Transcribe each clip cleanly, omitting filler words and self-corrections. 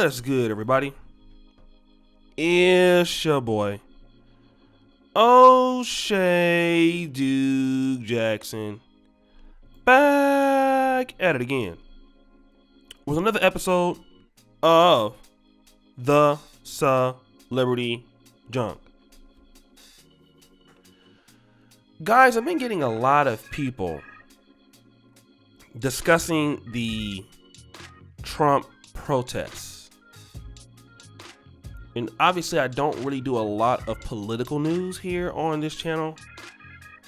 What's good, everybody? It's your boy, O'Shea Duke Jackson, back at it again with another episode of The Celebrity Junk. Guys, I've been getting a lot of people discussing the Trump protests. And obviously I don't really do a lot of political news here on this channel.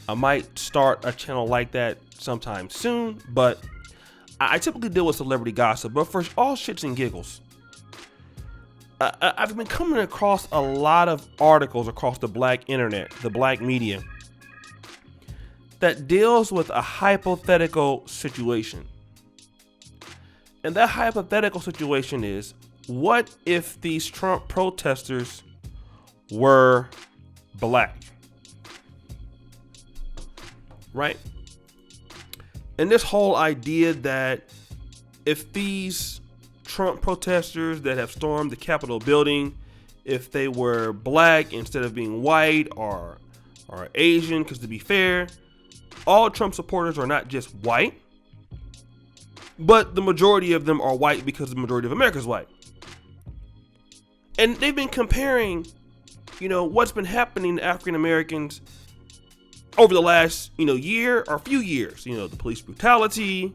I might start a channel like that sometime soon, but I typically deal with celebrity gossip. But for all shits and giggles, I've been coming across a lot of articles across the black internet, the black media, that deals with a hypothetical situation. And that hypothetical situation is, what if these Trump protesters were black? Right? And this whole idea that if these Trump protesters that have stormed the Capitol building, if they were black instead of being white or Asian, because to be fair, all Trump supporters are not just white, but the majority of them are white because the majority of America is white. And they've been comparing, what's been happening to African Americans over the last, year or few years. The police brutality,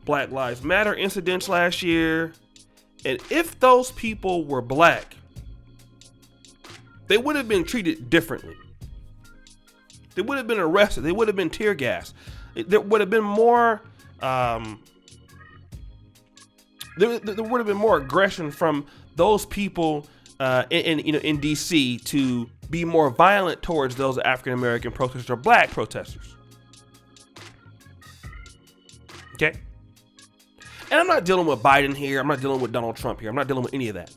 Black Lives Matter incidents last year. And if those people were black, they would have been treated differently. They would have been arrested. They would have been tear gassed. There would have been more. There would have been more aggression from those people in D.C. to be more violent towards those African American protesters or black protesters. Okay? And I'm not dealing with Biden here. I'm not dealing with Donald Trump here. I'm not dealing with any of that.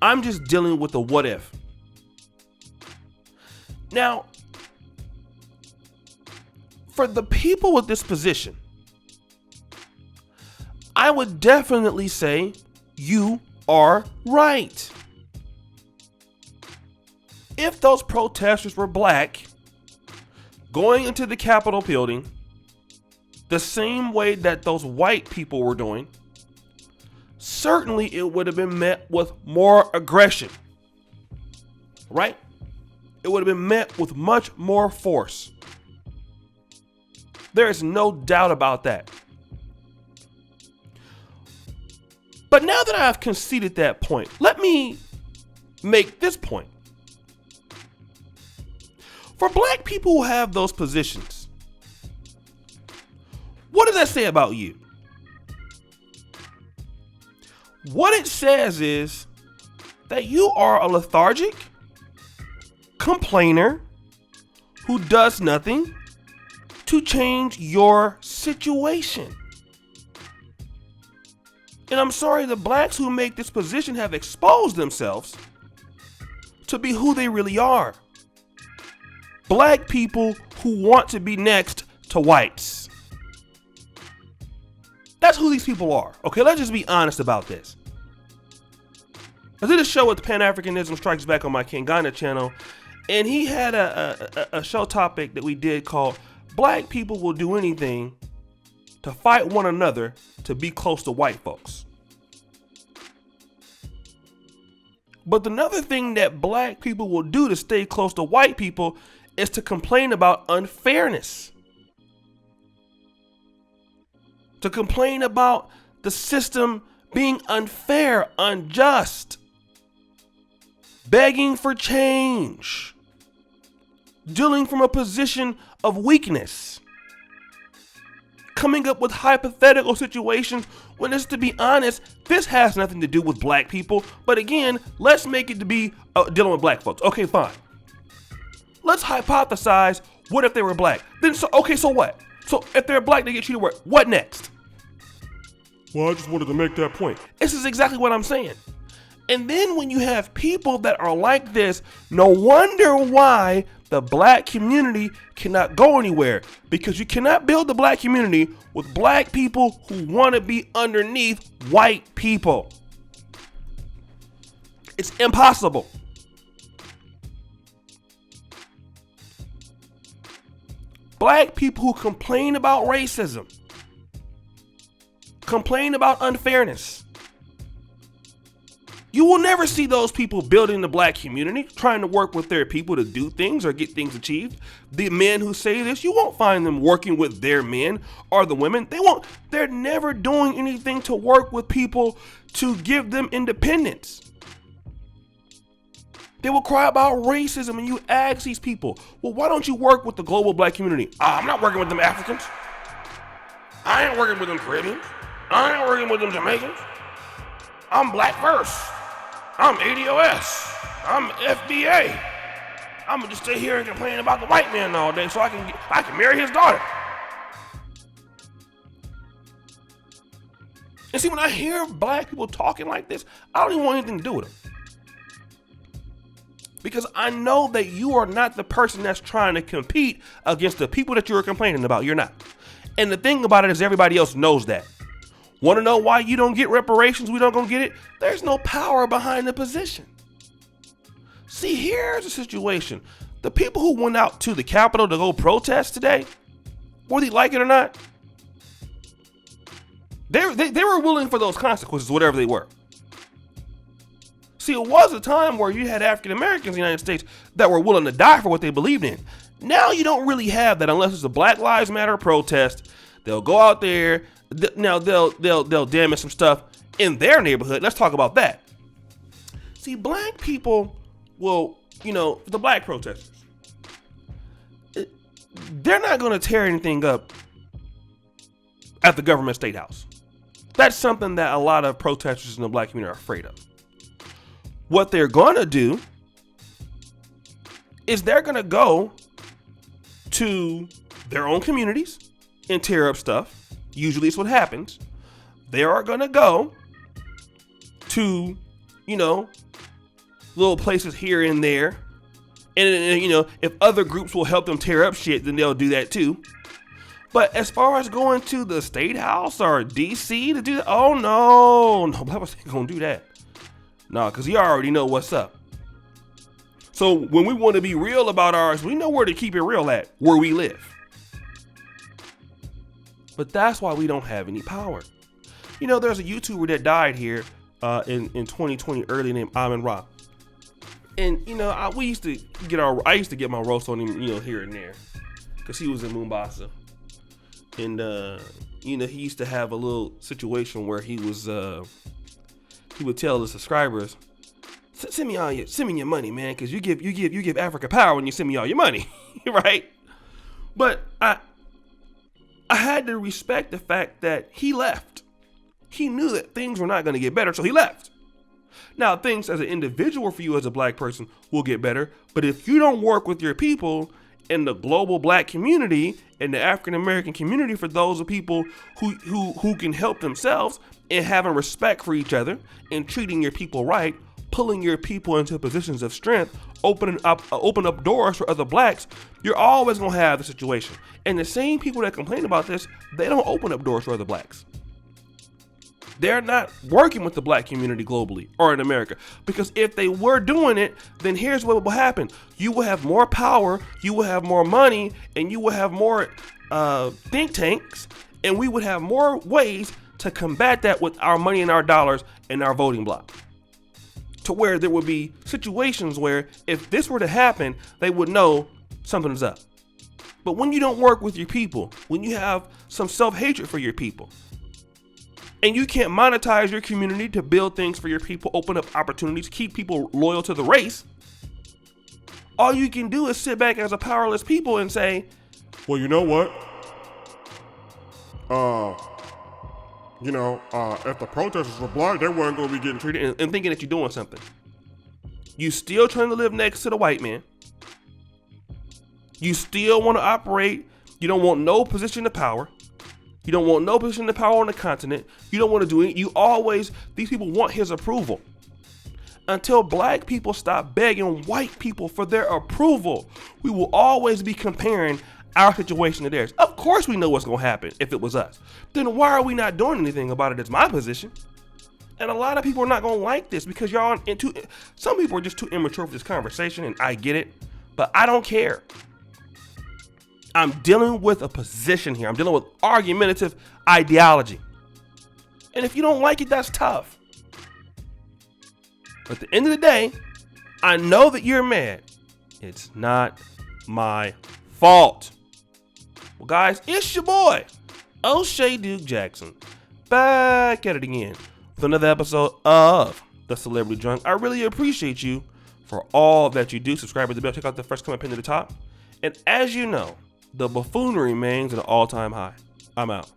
I'm just dealing with the what if. Now, for the people with this position, I would definitely say you are right. If those protesters were black, going into the Capitol building the same way that those white people were doing, certainly it would have been met with more aggression, right? It would have been met with much more force. There is no doubt about that. But now that I've conceded that point, let me make this point. For black people who have those positions, what does that say about you? What it says is that you are a lethargic complainer who does nothing to change your situation. And I'm sorry, the blacks who make this position have exposed themselves to be who they really are. Black people who want to be next to whites. That's who these people are. Okay, let's just be honest about this. I did a show with Pan-Africanism Strikes Back on my King Ghana channel, and he had a show topic that we did called Black People Will Do Anything to Fight One Another to Be Close to White Folks. But another thing that black people will do to stay close to white people is to complain about unfairness. To complain about the system being unfair, unjust, begging for change, dealing from a position of weakness, coming up with hypothetical situations when, let's to be honest, this has nothing to do with black people. But again, let's make it to be dealing with black folks. Okay, fine. Let's hypothesize, what if they were black? Then, so what? So if they're black, they get treated worse. What next? Well, I just wanted to make that point. This is exactly what I'm saying. And then when you have people that are like this, no wonder why the black community cannot go anywhere, because you cannot build the black community with black people who want to be underneath white people. It's impossible. Black people who complain about racism, complain about unfairness, you will never see those people building the black community, trying to work with their people to do things or get things achieved. The men who say this, you won't find them working with their men or the women. They're never doing anything to work with people to give them independence. They will cry about racism, and you ask these people, well, why don't you work with the global black community? I'm not working with them Africans. I ain't working with them Caribbeans. I ain't working with them Jamaicans. I'm black first. I'm ADOS. I'm FBA. I'm gonna just stay here and complain about the white man all day so I can marry his daughter. And see, when I hear black people talking like this, I don't even want anything to do with them. Because I know that you are not the person that's trying to compete against the people that you're complaining about. You're not. And the thing about it is everybody else knows that. Want to know why you don't get reparations? We don't gonna get it? There's no power behind the position. See, here's the situation. The people who went out to the Capitol to go protest today, whether you like it or not, they were willing for those consequences, whatever they were. See, it was a time where you had African Americans in the United States that were willing to die for what they believed in. Now you don't really have that unless it's a Black Lives Matter protest. They'll go out there. Now they'll damage some stuff in their neighborhood. Let's talk about that. See, black people will, the black protesters, they're not going to tear anything up at the government state house. That's something that a lot of protesters in the black community are afraid of. What they're going to do is they're going to go to their own communities and tear up stuff. Usually it's what happens. They are going to go to, little places here and there. And, if other groups will help them tear up shit, then they'll do that too. But as far as going to the state house or DC to do that, oh no, black people ain't going to do that. No, because you already know what's up. So when we want to be real about ours, we know where to keep it real at, where we live. But that's why we don't have any power. There's a YouTuber that died here in 2020 early named Amin Ra. And, I used to get my roast on him, here and there. Because he was in Mombasa. And, he used to have a little situation where he would tell the subscribers, send me your money, man. Because you give Africa power when you send me all your money. Right? But I had to respect the fact that he left. He knew that things were not going to get better, so he left. Now, things as an individual for you as a black person will get better, but if you don't work with your people in the global black community and the African American community, for those of people who can help themselves and having respect for each other and treating your people right, pulling your people into positions of strength, open up doors for other blacks, you're always going to have the situation. And the same people that complain about this, they don't open up doors for other blacks. They're not working with the black community globally or in America. Because if they were doing it, then here's what will happen. You will have more power, you will have more money, and you will have more think tanks, and we would have more ways to combat that with our money and our dollars and our voting block. To where there would be situations where if this were to happen, they would know something's up. But when you don't work with your people, when you have some self-hatred for your people, and you can't monetize your community to build things for your people, open up opportunities, keep people loyal to the race, all you can do is sit back as a powerless people and say, well, you know what? If the protesters were black, they weren't going to be getting treated, and thinking that you're doing something. You still trying to live next to the white man. You still want to operate. You don't want no position of power. You don't want no position of power on the continent. You don't want to do it. These people want his approval. until black people stop begging white people for their approval, we will always be comparing our situation to theirs. Of course we know what's going to happen if it was us. Then why are we not doing anything about it? It's my position. And a lot of people are not going to like this because some people are just too immature for this conversation, and I get it, but I don't care. I'm dealing with a position here. I'm dealing with argumentative ideology. And if you don't like it, that's tough. But at the end of the day, I know that you're mad. It's not my fault. Well, guys, it's your boy, O'Shea Duke Jackson, back at it again with another episode of The Celebrity Drunk. I really appreciate you for all that you do. Subscribe to the bell. Check out the first comment pinned to the top. And as you know, the buffoonery remains at an all-time high. I'm out.